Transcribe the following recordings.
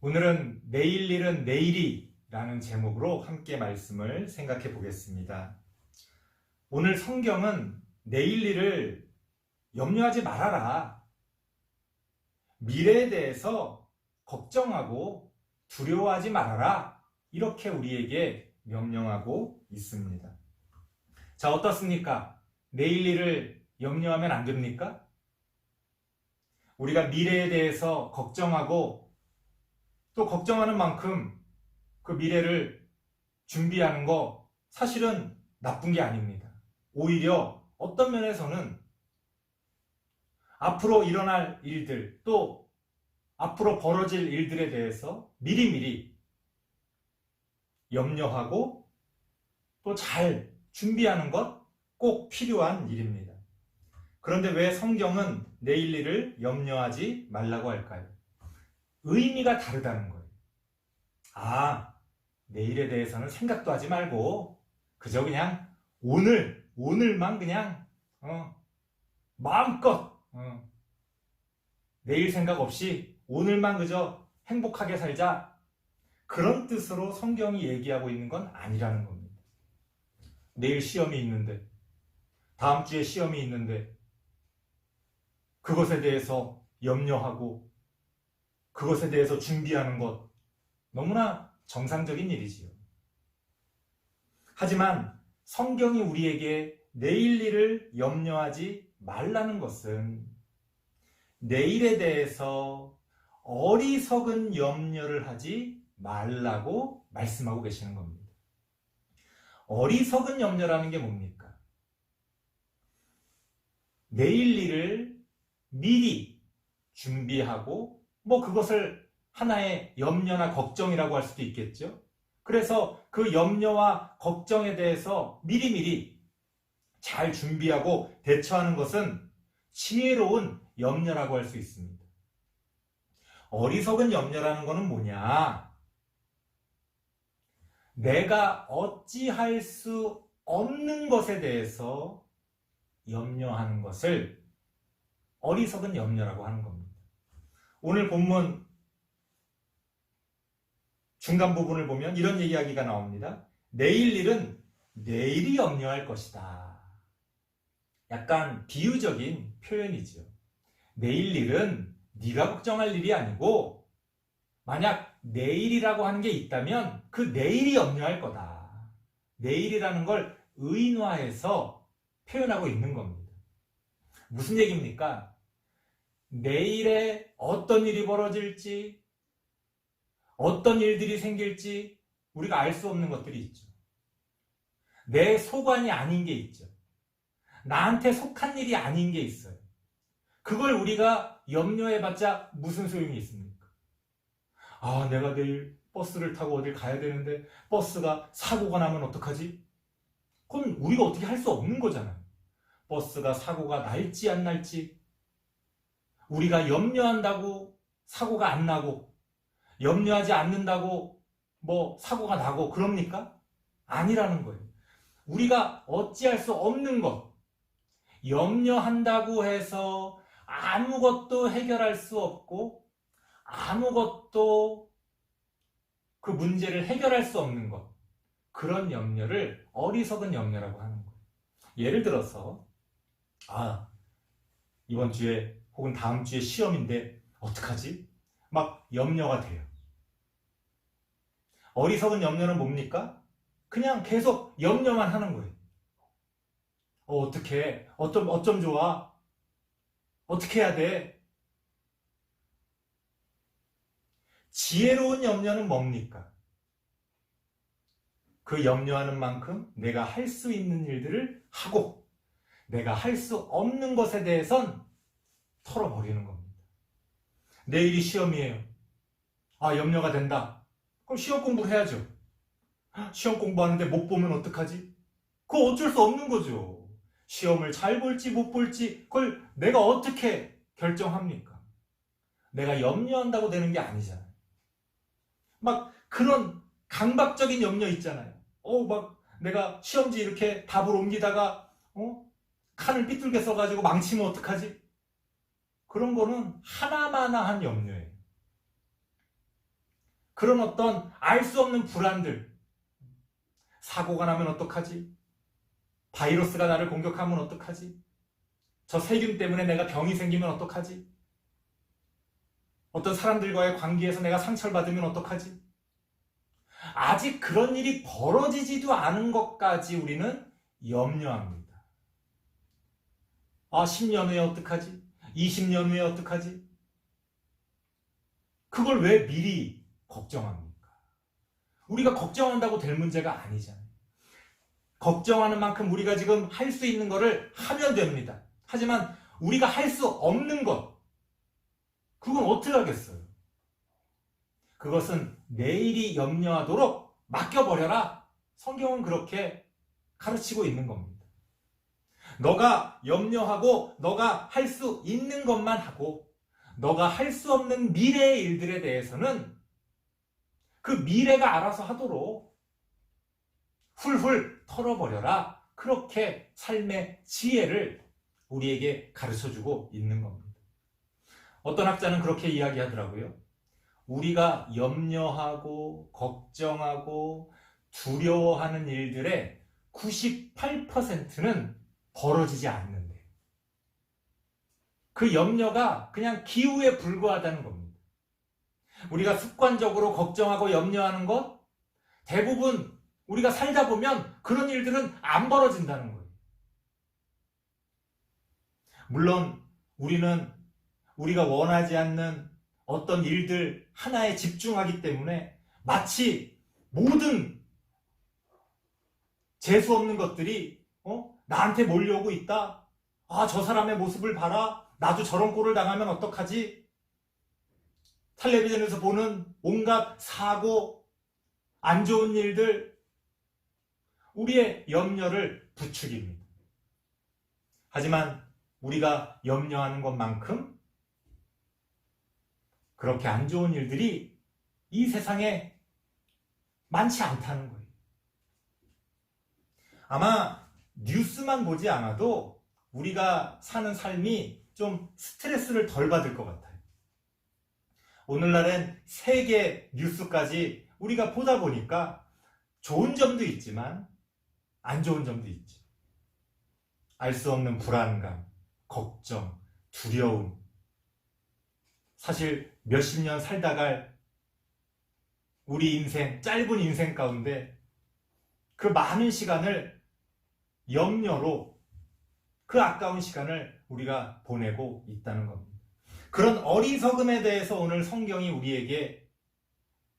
오늘은 내일 일은 내일이 라는 제목으로 함께 말씀을 생각해 보겠습니다. 오늘 성경은 내일 일을 염려하지 말아라. 미래에 대해서 걱정하고 두려워하지 말아라. 이렇게 우리에게 명령하고 있습니다. 자, 어떻습니까? 내일 일을 염려하면 안 됩니까? 우리가 미래에 대해서 걱정하고 또 걱정하는 만큼 그 미래를 준비하는 거 사실은 나쁜 게 아닙니다. 오히려 어떤 면에서는 앞으로 일어날 일들 또 앞으로 벌어질 일들에 대해서 미리미리 염려하고 또 잘 준비하는 것 꼭 필요한 일입니다. 그런데 왜 성경은 내일 일을 염려하지 말라고 할까요? 의미가 다르다는 거예요. 내일에 대해서는 생각도 하지 말고 그저 그냥 오늘만 그냥 마음껏 내일 생각 없이 오늘만 그저 행복하게 살자. 그런 뜻으로 성경이 얘기하고 있는 건 아니라는 겁니다. 내일 시험이 있는데 다음 주에 시험이 있는데 그것에 대해서 염려하고 그것에 대해서 준비하는 것 너무나 정상적인 일이지요. 하지만 성경이 우리에게 내일 일을 염려하지 말라는 것은 내일에 대해서 어리석은 염려를 하지 말라고 말씀하고 계시는 겁니다. 어리석은 염려라는 게 뭡니까? 내일 일을 미리 준비하고 그것을 하나의 염려나 걱정이라고 할 수도 있겠죠. 그래서 그 염려와 걱정에 대해서 미리미리 잘 준비하고 대처하는 것은 지혜로운 염려라고 할 수 있습니다. 어리석은 염려라는 것은 뭐냐? 내가 어찌할 수 없는 것에 대해서 염려하는 것을 어리석은 염려라고 하는 겁니다. 오늘 본문 중간 부분을 보면 이런 이야기가 나옵니다. 내일 일은 내일이 염려할 것이다. 약간 비유적인 표현이죠. 내일 일은 네가 걱정할 일이 아니고 만약 내일이라고 하는 게 있다면 그 내일이 염려할 거다. 내일이라는 걸 의인화해서 표현하고 있는 겁니다. 무슨 얘기입니까? 내일에 어떤 일이 벌어질지 어떤 일들이 생길지 우리가 알 수 없는 것들이 있죠. 내 소관이 아닌 게 있죠. 나한테 속한 일이 아닌 게 있어요. 그걸 우리가 염려해봤자 무슨 소용이 있습니까? 내가 내일 버스를 타고 어딜 가야 되는데 버스가 사고가 나면 어떡하지? 그건 우리가 어떻게 할 수 없는 거잖아요. 버스가 사고가 날지 안 날지 우리가 염려한다고 사고가 안 나고 염려하지 않는다고 사고가 나고 그럽니까? 아니라는 거예요. 우리가 어찌할 수 없는 것, 염려한다고 해서 아무것도 해결할 수 없고 아무것도 그 문제를 해결할 수 없는 것, 그런 염려를 어리석은 염려라고 하는 거예요. 예를 들어서 이번 주에 혹은 다음 주에 시험인데 어떡하지? 막 염려가 돼요. 어리석은 염려는 뭡니까? 그냥 계속 염려만 하는 거예요. 어떡해? 어쩜 좋아? 어떻게 해야 돼? 지혜로운 염려는 뭡니까? 그 염려하는 만큼 내가 할 수 있는 일들을 하고 내가 할 수 없는 것에 대해선 털어버리는 겁니다. 내일이 시험이에요. 염려가 된다. 그럼 시험 공부를 해야죠. 시험 공부하는데 못 보면 어떡하지? 그거 어쩔 수 없는 거죠. 시험을 잘 볼지 못 볼지 그걸 내가 어떻게 결정합니까? 내가 염려한다고 되는 게 아니잖아요. 막 그런 강박적인 염려 있잖아요. 내가 시험지 이렇게 답을 옮기다가 칸을 삐뚤게 써가지고 망치면 어떡하지? 그런 거는 하나마나한 염려예요. 그런 어떤 알 수 없는 불안들, 사고가 나면 어떡하지? 바이러스가 나를 공격하면 어떡하지? 저 세균 때문에 내가 병이 생기면 어떡하지? 어떤 사람들과의 관계에서 내가 상처를 받으면 어떡하지? 아직 그런 일이 벌어지지도 않은 것까지 우리는 염려합니다. 10년 후에 어떡하지? 20년 후에 어떡하지? 그걸 왜 미리 걱정합니까? 우리가 걱정한다고 될 문제가 아니잖아요. 걱정하는 만큼 우리가 지금 할 수 있는 거를 하면 됩니다. 하지만 우리가 할 수 없는 것, 그건 어떻게 하겠어요? 그것은 내일이 염려하도록 맡겨버려라. 성경은 그렇게 가르치고 있는 겁니다. 너가 염려하고 너가 할 수 있는 것만 하고 너가 할 수 없는 미래의 일들에 대해서는 그 미래가 알아서 하도록 훌훌 털어버려라. 그렇게 삶의 지혜를 우리에게 가르쳐주고 있는 겁니다. 어떤 학자는 그렇게 이야기하더라고요. 우리가 염려하고 걱정하고 두려워하는 일들의 98%는 벌어지지 않는데 그 염려가 그냥 기우에 불과하다는 겁니다. 우리가 습관적으로 걱정하고 염려하는 것, 대부분 우리가 살다 보면 그런 일들은 안 벌어진다는 거예요. 물론 우리는 우리가 원하지 않는 어떤 일들 하나에 집중하기 때문에 마치 모든 재수없는 것들이 나한테 몰려오고 있다. 저 사람의 모습을 봐라. 나도 저런 꼴을 당하면 어떡하지? 텔레비전에서 보는 온갖 사고, 안 좋은 일들, 우리의 염려를 부추깁니다. 하지만 우리가 염려하는 것만큼 그렇게 안 좋은 일들이 이 세상에 많지 않다는 거예요. 아마 뉴스만 보지 않아도 우리가 사는 삶이 좀 스트레스를 덜 받을 것 같아요. 오늘날엔 세계 뉴스까지 우리가 보다 보니까 좋은 점도 있지만 안 좋은 점도 있죠. 알 수 없는 불안감, 걱정, 두려움. 사실 몇십 년 살다 갈 우리 인생, 짧은 인생 가운데 그 많은 시간을 염려로 그 아까운 시간을 우리가 보내고 있다는 겁니다. 그런 어리석음에 대해서 오늘 성경이 우리에게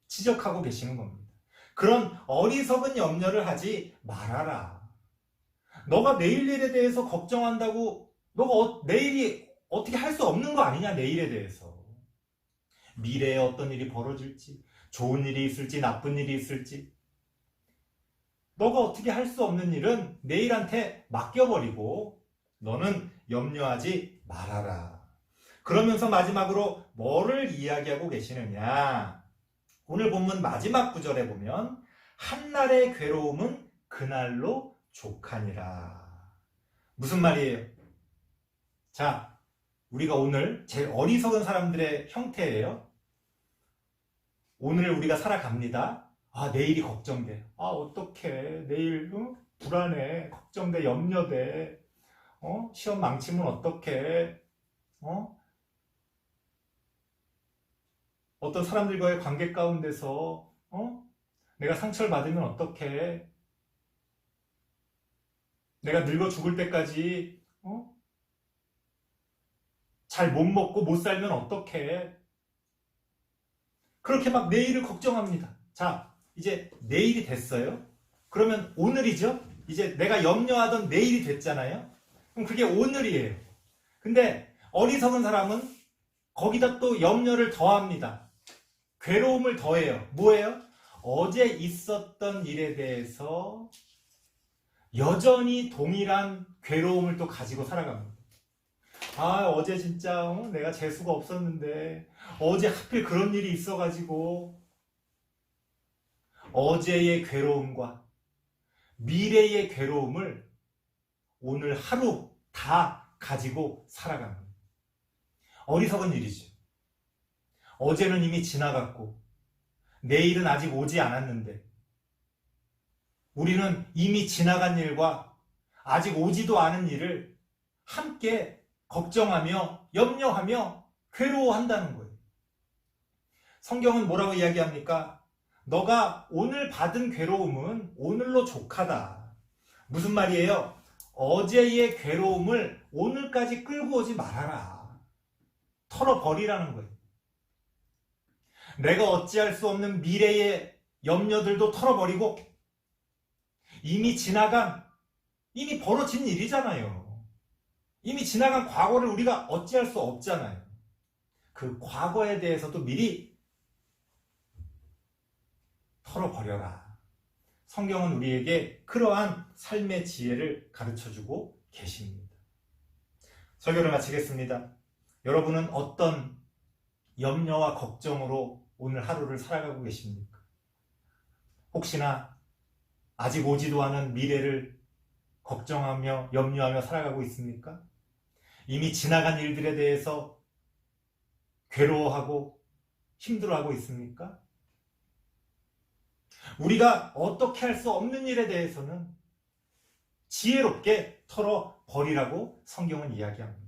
지적하고 계시는 겁니다. 그런 어리석은 염려를 하지 말아라. 너가 내일 일에 대해서 걱정한다고 너가 내일이 어떻게 할 수 없는 거 아니냐, 내일에 대해서. 미래에 어떤 일이 벌어질지, 좋은 일이 있을지 나쁜 일이 있을지 너가 어떻게 할 수 없는 일은 내일한테 맡겨버리고 너는 염려하지 말아라. 그러면서 마지막으로 뭐를 이야기하고 계시느냐. 오늘 본문 마지막 구절에 보면 한날의 괴로움은 그날로 족하니라. 무슨 말이에요? 자, 우리가 오늘 제일 어리석은 사람들의 형태예요. 오늘 우리가 살아갑니다. 내일이 걱정돼. 어떡해. 내일 불안해. 걱정돼. 염려돼. 시험 망치면 어떡해. 어떤 사람들과의 관계 가운데서 내가 상처를 받으면 어떡해. 내가 늙어 죽을 때까지 잘 못 먹고 못 살면 어떡해. 그렇게 막 내일을 걱정합니다. 자, 이제 내일이 됐어요. 그러면 오늘이죠. 이제 내가 염려하던 내일이 됐잖아요. 그럼 그게 오늘이에요. 근데 어리석은 사람은 거기다 또 염려를 더합니다. 괴로움을 더해요. 뭐예요? 어제 있었던 일에 대해서 여전히 동일한 괴로움을 또 가지고 살아갑니다. 어제 진짜 내가 재수가 없었는데 어제 하필 그런 일이 있어가지고 어제의 괴로움과 미래의 괴로움을 오늘 하루 다 가지고 살아갑니다. 어리석은 일이죠. 어제는 이미 지나갔고 내일은 아직 오지 않았는데 우리는 이미 지나간 일과 아직 오지도 않은 일을 함께 걱정하며 염려하며 괴로워한다는 거예요. 성경은 뭐라고 이야기합니까? 너가 오늘 받은 괴로움은 오늘로 족하다. 무슨 말이에요? 어제의 괴로움을 오늘까지 끌고 오지 말아라. 털어버리라는 거예요. 내가 어찌할 수 없는 미래의 염려들도 털어버리고 이미 지나간, 이미 벌어진 일이잖아요. 이미 지나간 과거를 우리가 어찌할 수 없잖아요. 그 과거에 대해서도 미리 털어버려라. 성경은 우리에게 그러한 삶의 지혜를 가르쳐주고 계십니다. 설교를 마치겠습니다. 여러분은 어떤 염려와 걱정으로 오늘 하루를 살아가고 계십니까? 혹시나 아직 오지도 않은 미래를 걱정하며 염려하며 살아가고 있습니까? 이미 지나간 일들에 대해서 괴로워하고 힘들어하고 있습니까? 우리가 어떻게 할 수 없는 일에 대해서는 지혜롭게 털어버리라고 성경은 이야기합니다.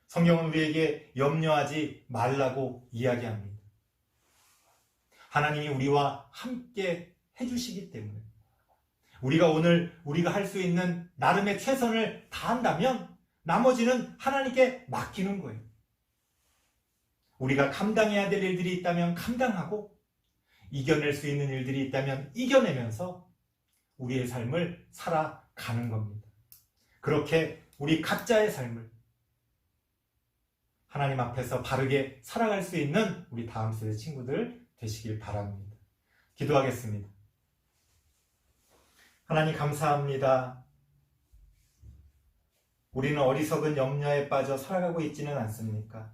성경은 우리에게 염려하지 말라고 이야기합니다. 하나님이 우리와 함께 해주시기 때문에 우리가 오늘 우리가 할 수 있는 나름의 최선을 다한다면 나머지는 하나님께 맡기는 거예요. 우리가 감당해야 될 일들이 있다면 감당하고 이겨낼 수 있는 일들이 있다면 이겨내면서 우리의 삶을 살아가는 겁니다. 그렇게 우리 각자의 삶을 하나님 앞에서 바르게 살아갈 수 있는 우리 다음 세대 친구들 되시길 바랍니다. 기도하겠습니다. 하나님 감사합니다. 우리는 어리석은 염려에 빠져 살아가고 있지는 않습니까?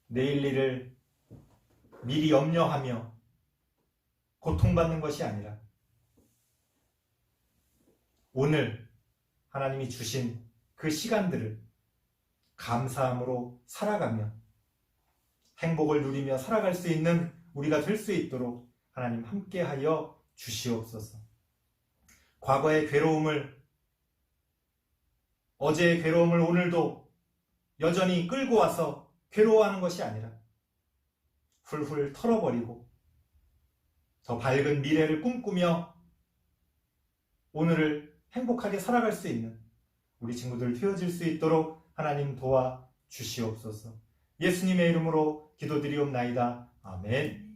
내일 일을 미리 염려하며 고통받는 것이 아니라 오늘 하나님이 주신 그 시간들을 감사함으로 살아가며 행복을 누리며 살아갈 수 있는 우리가 될 수 있도록 하나님 함께하여 주시옵소서. 과거의 괴로움을, 어제의 괴로움을 오늘도 여전히 끌고 와서 괴로워하는 것이 아니라 훌훌 털어버리고 더 밝은 미래를 꿈꾸며 오늘을 행복하게 살아갈 수 있는 우리 친구들 되어질 수 있도록 하나님 도와 주시옵소서. 예수님의 이름으로 기도드리옵나이다. 아멘.